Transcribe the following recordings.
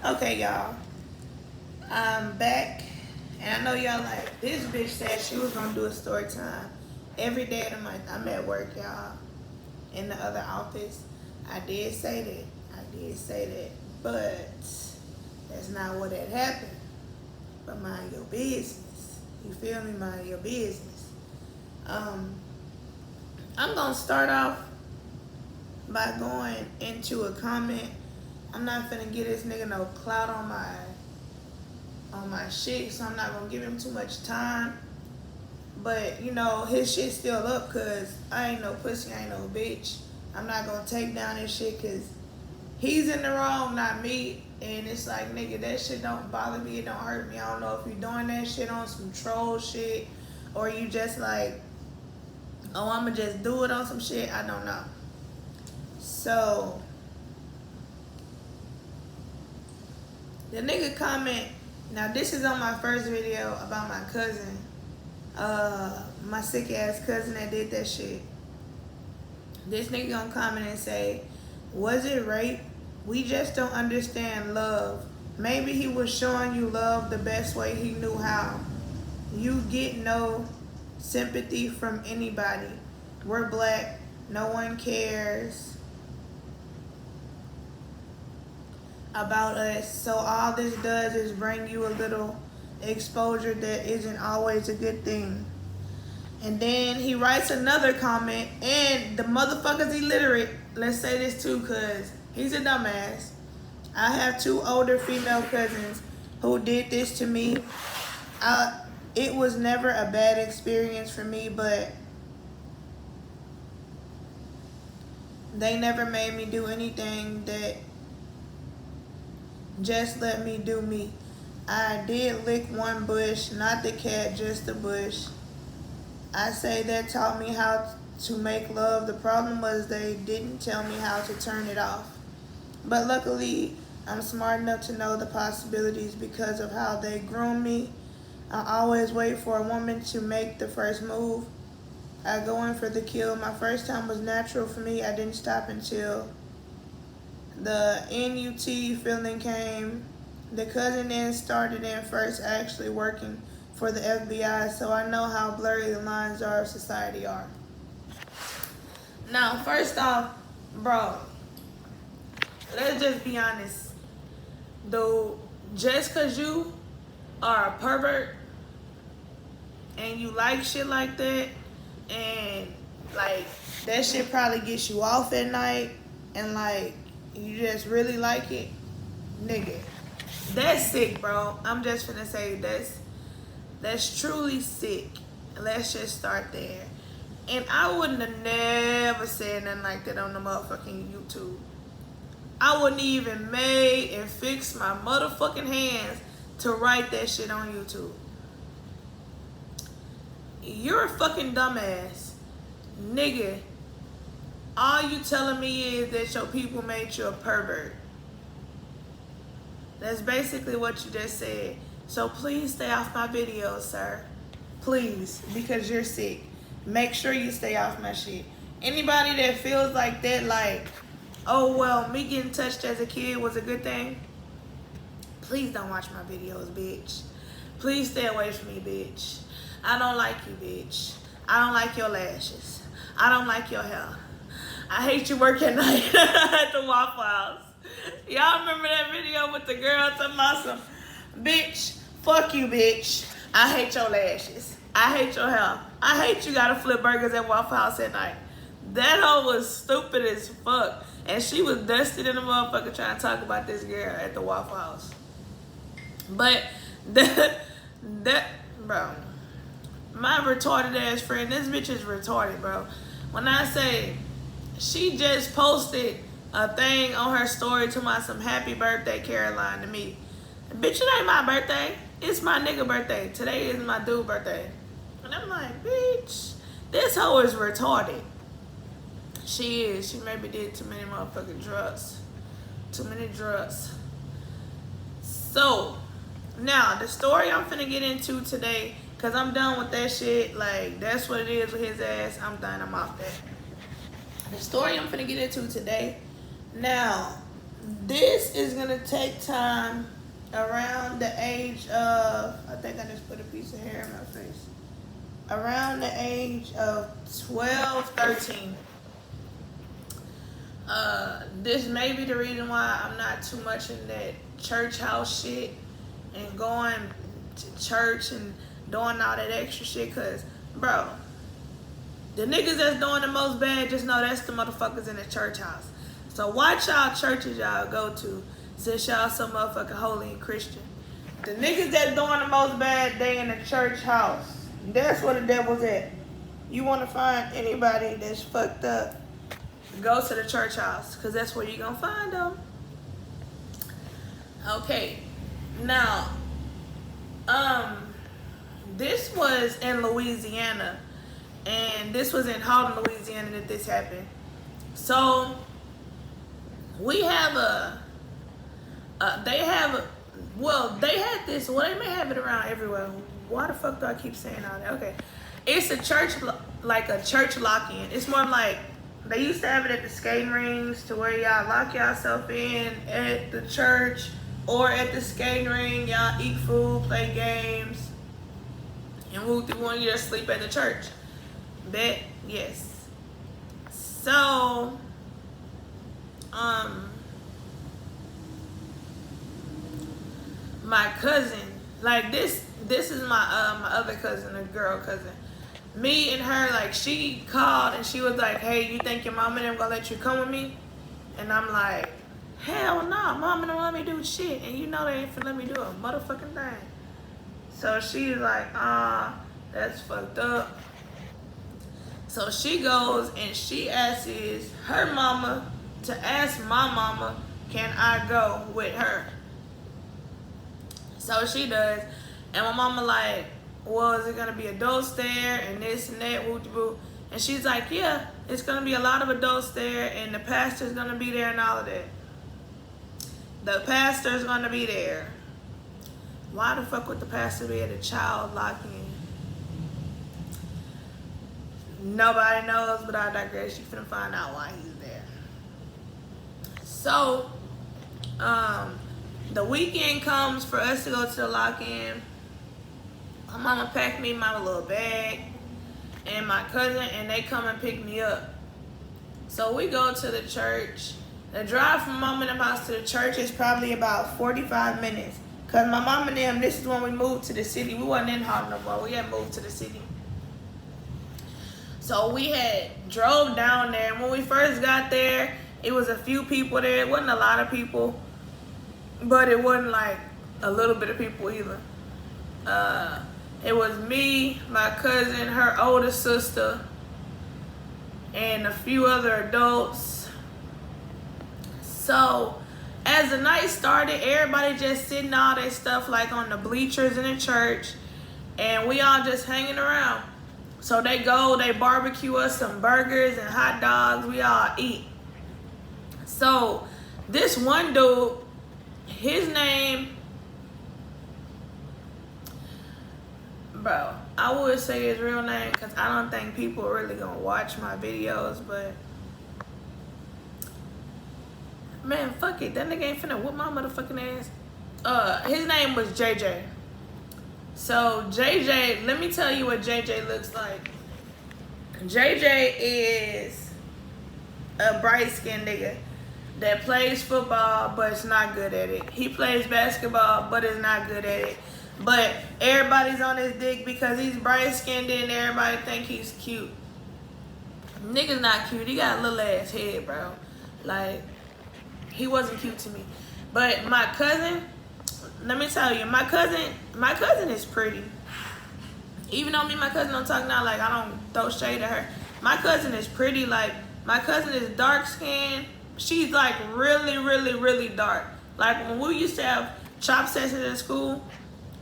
Okay, y'all. I'm back. And I know y'all like, this bitch said she was gonna do a story time every day of the month. I'm at work, y'all. In the other office. I did say that. I did say that. But that's not what had happened. But mind your business. You feel me? Mind your business. I'm gonna start off by going into a comment. I'm not finna give this nigga no clout on my shit, so I'm not gonna give him too much time. But you know, his shit's still up cause I ain't no pussy, I ain't no bitch. I'm not gonna take down his shit cause he's in the wrong, not me. And it's like, nigga, that shit don't bother me, it don't hurt me. I don't know if you doing that shit on some troll shit or you just like, oh, I'ma just do it on some shit. I don't know. So the nigga comment, now this is on my first video about my cousin, my sick ass cousin that did that shit. This nigga gonna comment and say, was it rape? We just don't understand love. Maybe he was showing you love the best way he knew how. You get no sympathy from anybody. We're black, no one cares about us, so all this does is bring you a little exposure that isn't always a good thing. And then he writes another comment, and the motherfucker's illiterate. Let's say this too, cause he's a dumbass. I have 2 older female cousins who did this to me. It was never a bad experience for me, but they never made me do anything that just let me do me. I did lick one bush, not the cat, just the bush. I say that taught me how to make love. The problem was they didn't tell me how to turn it off. But luckily, I'm smart enough to know the possibilities because of how they groom me. I always wait for a woman to make the first move. I go in for the kill. My first time was natural for me. I didn't stop until the NUT feeling came. The cousin then started in first, actually working for the FBI, so I know how blurry the lines of society are. Now, first off, bro, let's just be honest. Though, just cause you are a pervert and you like shit like that, and like that shit probably gets you off at night, and like you just really like it, nigga, that's sick, bro. I'm just finna say that's truly sick. Let's just start there. And I wouldn't have never said nothing like that on the motherfucking YouTube. I wouldn't even made and fix my motherfucking hands to write that shit on YouTube. You're a fucking dumbass. Nigga, all you telling me is that your people made you a pervert. That's basically what you just said. So please stay off my videos, sir. Please, because you're sick. Make sure you stay off my shit. Anybody that feels like that, like, oh, well, me getting touched as a kid was a good thing, please don't watch my videos, bitch. Please stay away from me, bitch. I don't like you, bitch. I don't like your lashes. I don't like your hair. I hate you work at night at the Waffle House. Y'all remember that video with the girl talking about some, bitch, fuck you, bitch. I hate your lashes. I hate your hair. I hate you gotta flip burgers at Waffle House at night. That hoe was stupid as fuck. And she was dusted in the motherfucker trying to talk about this girl at the Waffle House. But that bro, my retarded ass friend, this bitch is retarded, bro. When I say she just posted a thing on her story to my some happy birthday Caroline to me. Bitch, it ain't my birthday. It's my nigga birthday. Today is my dude birthday. And I'm like, bitch, this hoe is retarded. She is. She maybe did too many motherfucking drugs. Too many drugs. So, now, the story I'm finna get into today, because I'm done with that shit. Like, that's what it is with his ass. I'm done. I'm off that. The story I'm finna get into today. Now, this is gonna take time around the age of, I think I just put a piece of hair in my face. Around the age of 12, 13. This may be the reason why I'm not too much in that church house shit and going to church and doing all that extra shit, cause bro, the niggas that's doing the most bad, just know that's the motherfuckers in the church house. So watch y'all churches y'all go to, since y'all so motherfucking holy and Christian. The niggas that's doing the most bad, they in the church house. That's where the devil's at. You want to find anybody that's fucked up, go to the church house, because that's where you're going to find them. Okay. Now, this was in Louisiana, and this was in Halton, Louisiana that this happened. So, we have they had this, well, they may have it around everywhere. Why the fuck do I keep saying all that? Okay. It's a church, like a church lock-in. It's more like, they used to have it at the skating rings to where y'all lock yourself in at the church or at the skating ring. Y'all eat food, play games, and who want you to sleep at the church. Bet, yes. So, my cousin, like this is my my other cousin, a girl cousin. Me and her, like, she called and she was like, hey, you think your mama and them gonna let you come with me? And I'm like, hell no, mama don't let me do shit, and you know they ain't finna let me do a motherfucking thing. So she's like, that's fucked up. So she goes and she asks her mama to ask my mama, can I go with her? So she does, and my mama like, well, is it gonna be adults there and this and that, woo-de-woo? And she's like, yeah, it's gonna be a lot of adults there, and the pastor's gonna be there and all of that. The pastor's gonna be there. Why the fuck would the pastor be at a child lock-in? Nobody knows, but I digress. You finna find out why he's there. So, the weekend comes for us to go to the lock-in. My mama packed me my little bag and my cousin, and they come and pick me up. So we go to the church. The drive from mama and them house to the church is probably about 45 minutes. Cause my mama and them, this is when we moved to the city. We wasn't in Harlem no more. We had moved to the city. So we had drove down there. And when we first got there, it was a few people there. It wasn't a lot of people, but it wasn't like a little bit of people either. It was me, my cousin, her older sister, and a few other adults. So, as the night started, everybody just sitting all their stuff like on the bleachers in the church, and we all just hanging around. So they barbecue us some burgers and hot dogs, we all eat. So, this one dude, his name, bro, I would say his real name because I don't think people are really gonna watch my videos, but man, fuck it, that nigga ain't finna whoop my motherfucking ass. His name was JJ. So JJ, let me tell you what JJ looks like. JJ is a bright-skinned nigga that plays football but is not good at it. He plays basketball but is not good at it. But everybody's on his dick because he's bright-skinned and everybody think he's cute. Nigga's not cute. He got a little ass head, bro. Like, he wasn't cute to me. But my cousin, let me tell you, my cousin is pretty. Even though me and my cousin don't talk now, like, I don't throw shade at her. My cousin is pretty. Like, my cousin is dark-skinned. She's, like, really, really, really dark. Like, when we used to have chop sessions in school,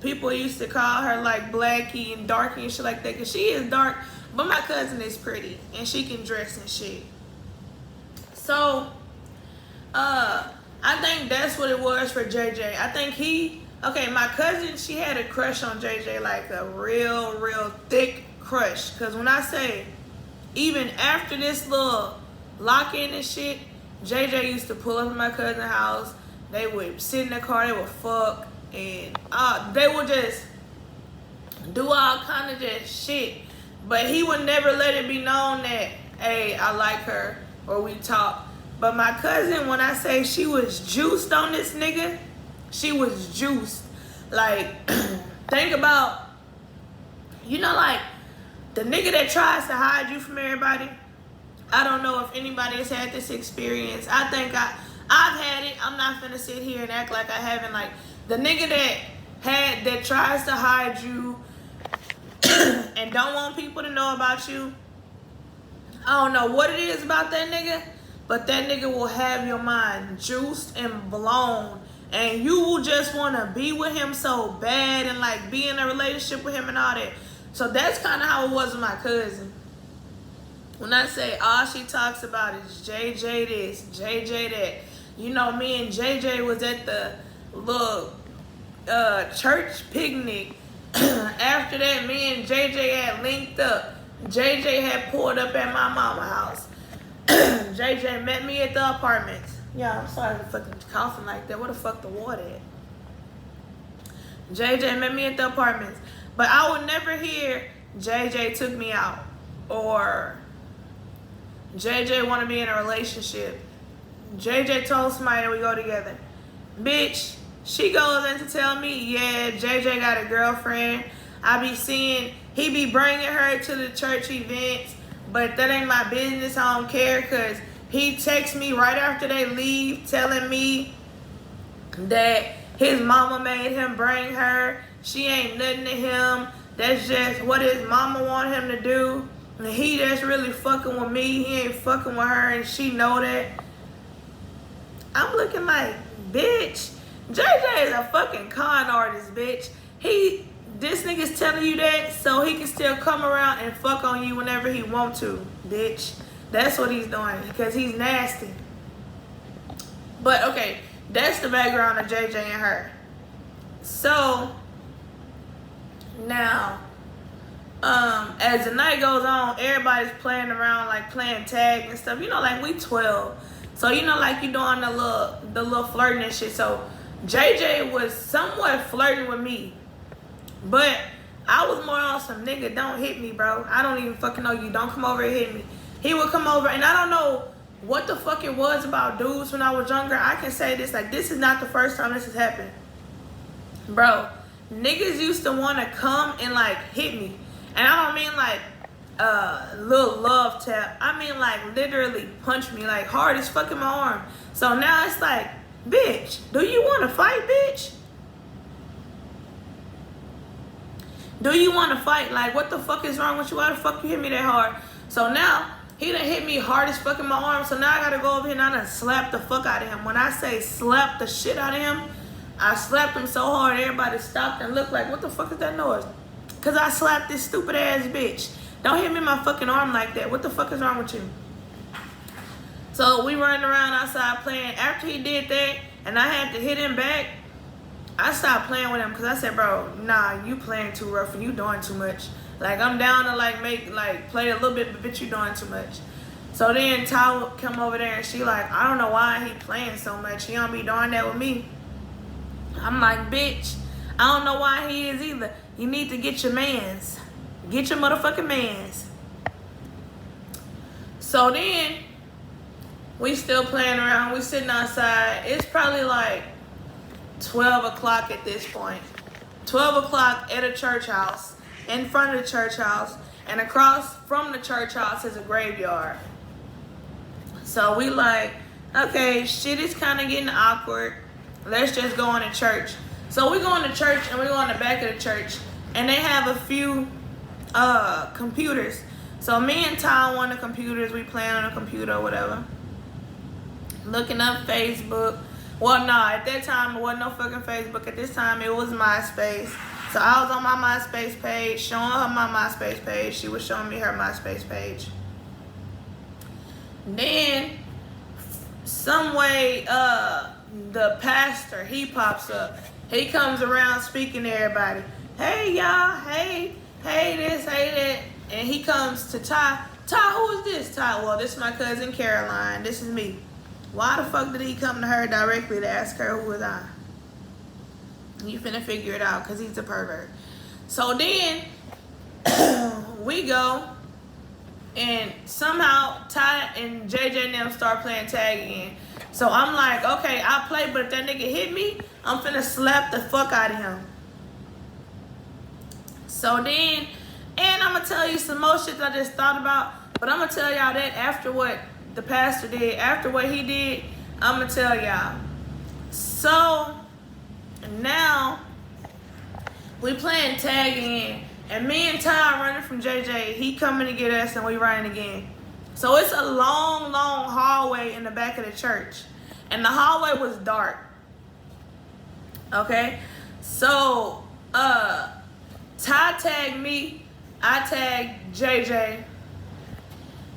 people used to call her, like, Blackie and Darky and shit like that, because she is dark, but my cousin is pretty, and she can dress and shit. So, I think that's what it was for JJ. I think my cousin, she had a crush on JJ, like a real, real thick crush. Because when I say, even after this little lock-in and shit, JJ used to pull up at my cousin's house, They would sit in the car, they would fuck, and they would just do all kind of just shit. But he would never let it be known that, hey, I like her, or we talk. But my cousin, when I say she was juiced on this nigga, she was juiced. Like, think about, you know, like, the nigga that tries to hide you from everybody. I don't know if anybody has had this experience. I think I've had it. I'm not finna sit here and act like I haven't. Like, the nigga that tries to hide you and don't want people to know about you. I don't know what it is about that nigga, but that nigga will have your mind juiced and blown, and you will just want to be with him so bad and like be in a relationship with him and all that. So that's kind of how it was with my cousin. When I say all she talks about is JJ this, JJ that. You know, me and JJ was at the little church picnic. After that, me and JJ had linked up. JJ had pulled up at my mama's house. JJ met me at the apartments. Yeah, I'm sorry for fucking coughing like that. Where the fuck the water at? JJ met me at the apartments. But I would never hear JJ took me out or JJ want to be in a relationship. JJ told somebody that we go together. Bitch, she goes in to tell me, yeah, JJ got a girlfriend. I be seeing, he be bringing her to the church events, but that ain't my business. I don't care, because he texts me right after they leave telling me that his mama made him bring her. She ain't nothing to him. That's just what his mama want him to do. And he just really fucking with me. He ain't fucking with her, and she know that. I'm looking like, bitch, JJ is a fucking con artist, bitch. This nigga's telling you that so he can still come around and fuck on you whenever he want to, bitch. That's what he's doing, because he's nasty. But okay, that's the background of JJ and her. So now, as the night goes on, everybody's playing around, like playing tag and stuff. You know, like we 12. So, you know, like you doing the little flirting and shit. So, JJ was somewhat flirting with me. But I was more on some nigga, don't hit me, bro. I don't even fucking know you. Don't come over and hit me. He would come over, and I don't know what the fuck it was about dudes when I was younger. I can say this, like, this is not the first time this has happened. Bro, niggas used to want to come and, like, hit me. And I don't mean, like, little love tap. I mean, like, literally punch me, like, hard as fucking my arm. So now it's like, bitch, do you want to fight, bitch? Do you want to fight? Like, what the fuck is wrong with you? Why the fuck you hit me that hard? So now, he done hit me hard as fucking my arm. So now I gotta go over here and I done slap the fuck out of him. When I say slap the shit out of him, I slapped him so hard everybody stopped and looked like, what the fuck is that noise? Because I slapped this stupid ass bitch. Don't hit me in my fucking arm like that. What the fuck is wrong with you? So we running around outside playing. After he did that and I had to hit him back, I stopped playing with him because I said, bro, nah, you playing too rough and you doing too much. Like, I'm down to, like, play a little bit, but bitch, you doing too much. So then Ty come over there and she like, I don't know why he playing so much. He don't be doing that with me. I'm like, bitch, I don't know why he is either. You need to get your mans. Get your motherfucking mans. So then, we still playing around. We sitting outside. It's probably like 12 o'clock at this point. 12 o'clock at a church house. In front of the church house. And across from the church house is a graveyard. So we like, okay, shit is kind of getting awkward. Let's just go into church. So we go into church and we go in the back of the church. And they have a few computers. So me and Ty on one of the computers. We playing on a computer or whatever. Looking up Facebook. Well, nah, at that time it wasn't no fucking Facebook. At this time it was MySpace. So I was on my MySpace page, showing her my MySpace page. She was showing me her MySpace page. Then, some way, the pastor, he pops up. He comes around speaking to everybody. Hey, y'all. Hey, this, hey, that. And he comes to Ty. Ty, who is this? Ty, well, this is my cousin Caroline. This is me. Why the fuck did he come to her directly to ask her who was I? You finna figure it out, because he's a pervert. So then, we go, and somehow Ty and JJ and them start playing tag again. So I'm like, okay, I'll play, but if that nigga hit me, I'm finna slap the fuck out of him. So then, and I'm gonna tell you some more shit that I just thought about, but I'm gonna tell y'all that after what the pastor did, after what he did, I'm gonna tell y'all. So now we playing tag again, and me and Ty running from JJ. He coming to get us, and we running again. So it's a long, long hallway in the back of the church, and the hallway was dark. Okay, so Ty tagged me, I tagged JJ,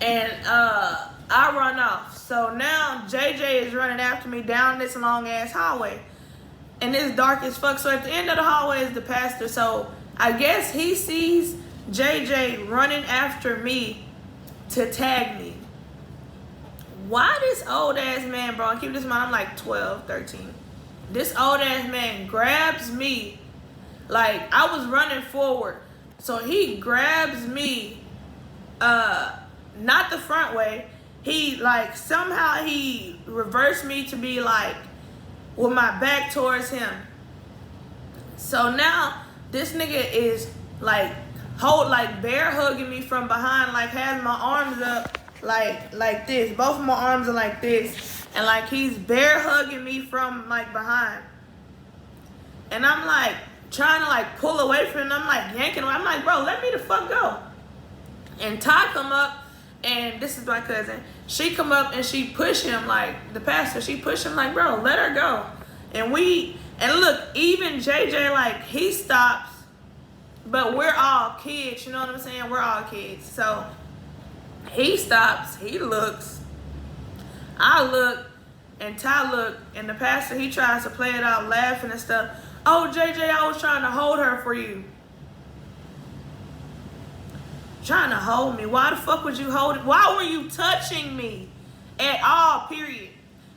and I run off. So now JJ is running after me down this long ass hallway, and it's dark as fuck. So at the end of the hallway is the pastor. So I guess he sees JJ running after me to tag me. Why this old ass man, bro, and keep this in mind, I'm like 12, 13. This old ass man grabs me, like I was running forward. So he grabs me, not the front way. He like, somehow he reversed me to be like with my back towards him. So now this nigga is like bear hugging me from behind, like has my arms up like this. Both of my arms are like this, and like he's bear hugging me from like behind. And I'm like trying to like pull away from him. I'm like yanking away. I'm like, bro, let me the fuck go. And Ty come up, and this is my cousin. She come up and she push him, like the pastor. She push him like, bro, let her go. And look, even JJ, like he stops, but we're all kids. You know what I'm saying? We're all kids. So he stops. He looks. I look, and Ty look, and the pastor, he tries to play it out, laughing and stuff. Oh, JJ, I was trying to hold her for you. Trying to hold me. Why the fuck would you hold it? Why were you touching me at all, period?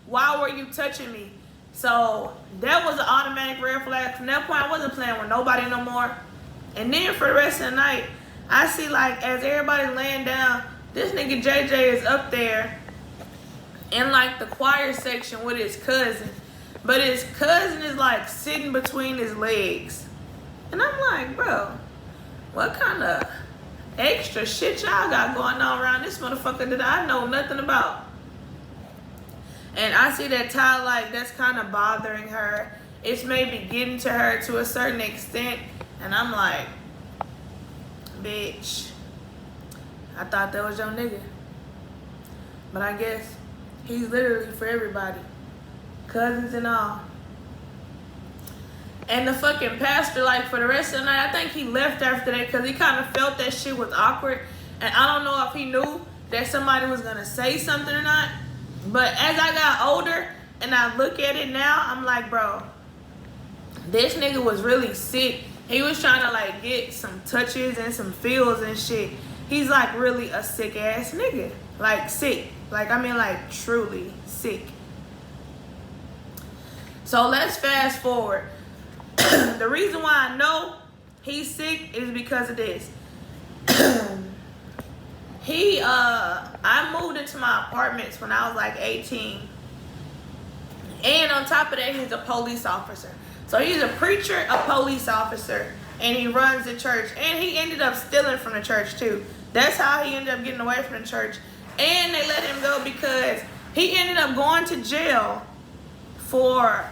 Why were you touching me? So that was an automatic red flag. From that point, I wasn't playing with nobody no more. And then for the rest of the night, I see like as everybody's laying down, this nigga JJ is up there in like the choir section with his cousin. But his cousin is like sitting between his legs. And I'm like, bro, what kind of extra shit y'all got going on around this motherfucker that I know nothing about? And I see that Ty, like, that's kind of bothering her. It's maybe getting to her to a certain extent. And I'm like, bitch, I thought that was your nigga. But I guess he's literally for everybody. Cousins and all. And the fucking pastor, like, for the rest of the night, I think he left after that because he kind of felt that shit was awkward. And I don't know if he knew that somebody was going to say something or not. But as I got older and I look at it now, I'm like, bro, this nigga was really sick. He was trying to, like, get some touches and some feels and shit. He's, like, really a sick-ass nigga. Like, sick. Like, I mean, like, truly sick. So let's fast forward. The reason why I know he's sick is because of this. I moved into my apartments when I was like 18. And on top of that, he's a police officer. So he's a preacher, a police officer, and he runs the church. And he ended up stealing from the church too. That's how he ended up getting away from the church. And they let him go because he ended up going to jail for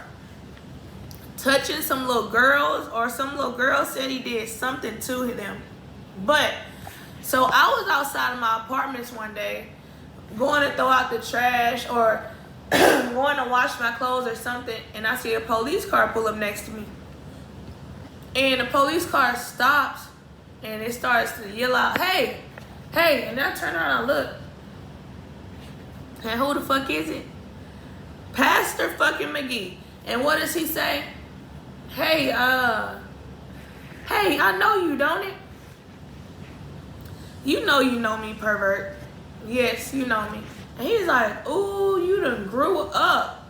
touching some little girls, or some little girl said he did something to them. But so I was outside of my apartments one day going to throw out the trash or going to wash my clothes or something, and I see a police car pull up next to me. And the police car stops and it starts to yell out, hey, hey, and I turn around and look. And who the fuck is it? Pastor fucking McGee. And what does he say? Hey, hey, I know you, don't it? You know me, pervert. Yes, you know me. And he's like, ooh, you done grew up.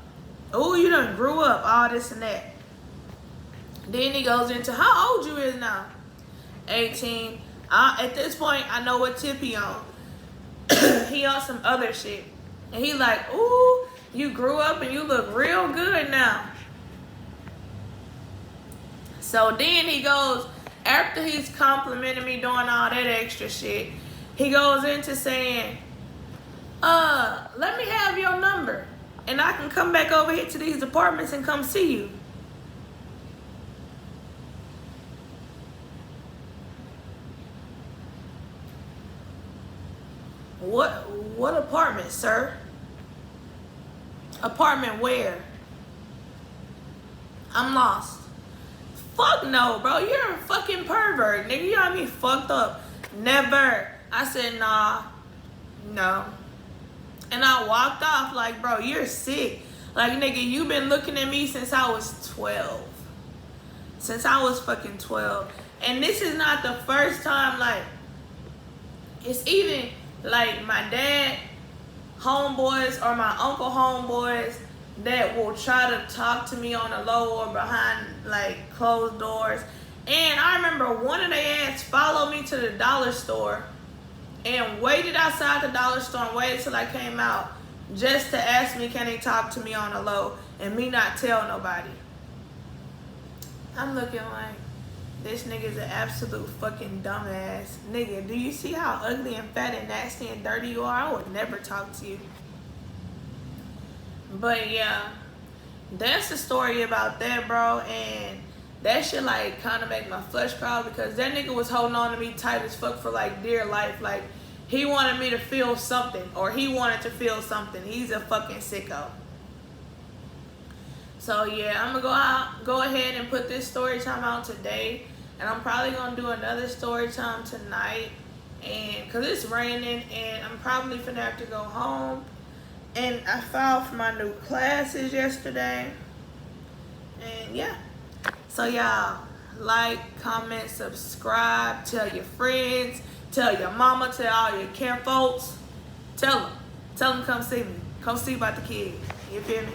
Ooh, you done grew up, all this and that. Then he goes into how old you is now. 18. At this point, I know what tip he on. He on some other shit. And he like, ooh, you grew up and you look real good now. So then he goes, after he's complimenting me doing all that extra shit, he goes into saying, let me have your number and I can come back over here to these apartments and come see you. What apartment, sir? Apartment where? I'm lost. Fuck no, bro. You're a fucking pervert, nigga. You got me fucked up. Never. I said, nah. No. And I walked off like, bro, you're sick. Like, nigga, you been looking at me since I was 12. Since I was fucking 12. And this is not the first time, like, it's even, like, my dad homeboys or my uncle homeboys that will try to talk to me on the low or behind, like, closed doors. And I remember one of their ass followed me to the dollar store and waited outside the dollar store and waited till I came out just to ask me, can they talk to me on the low, and me not tell nobody. I'm looking like, this nigga's an absolute fucking dumbass. Nigga, do you see how ugly and fat and nasty and dirty you are? I would never talk to you. But yeah, that's the story about that, bro. And that shit like kind of make my flesh crawl because that nigga was holding on to me tight as fuck for like dear life. Like he wanted me to feel something, or he wanted to feel something. He's a fucking sicko. So yeah, I'm gonna go ahead and put this story time out today, and I'm probably gonna do another story time tonight, and cause it's raining, and I'm probably finna have to go home. And I filed for my new classes yesterday, and yeah. So y'all, like, comment, subscribe, tell your friends, tell your mama, tell all your kin folks, tell them come see me, come see about the kids. You feel me?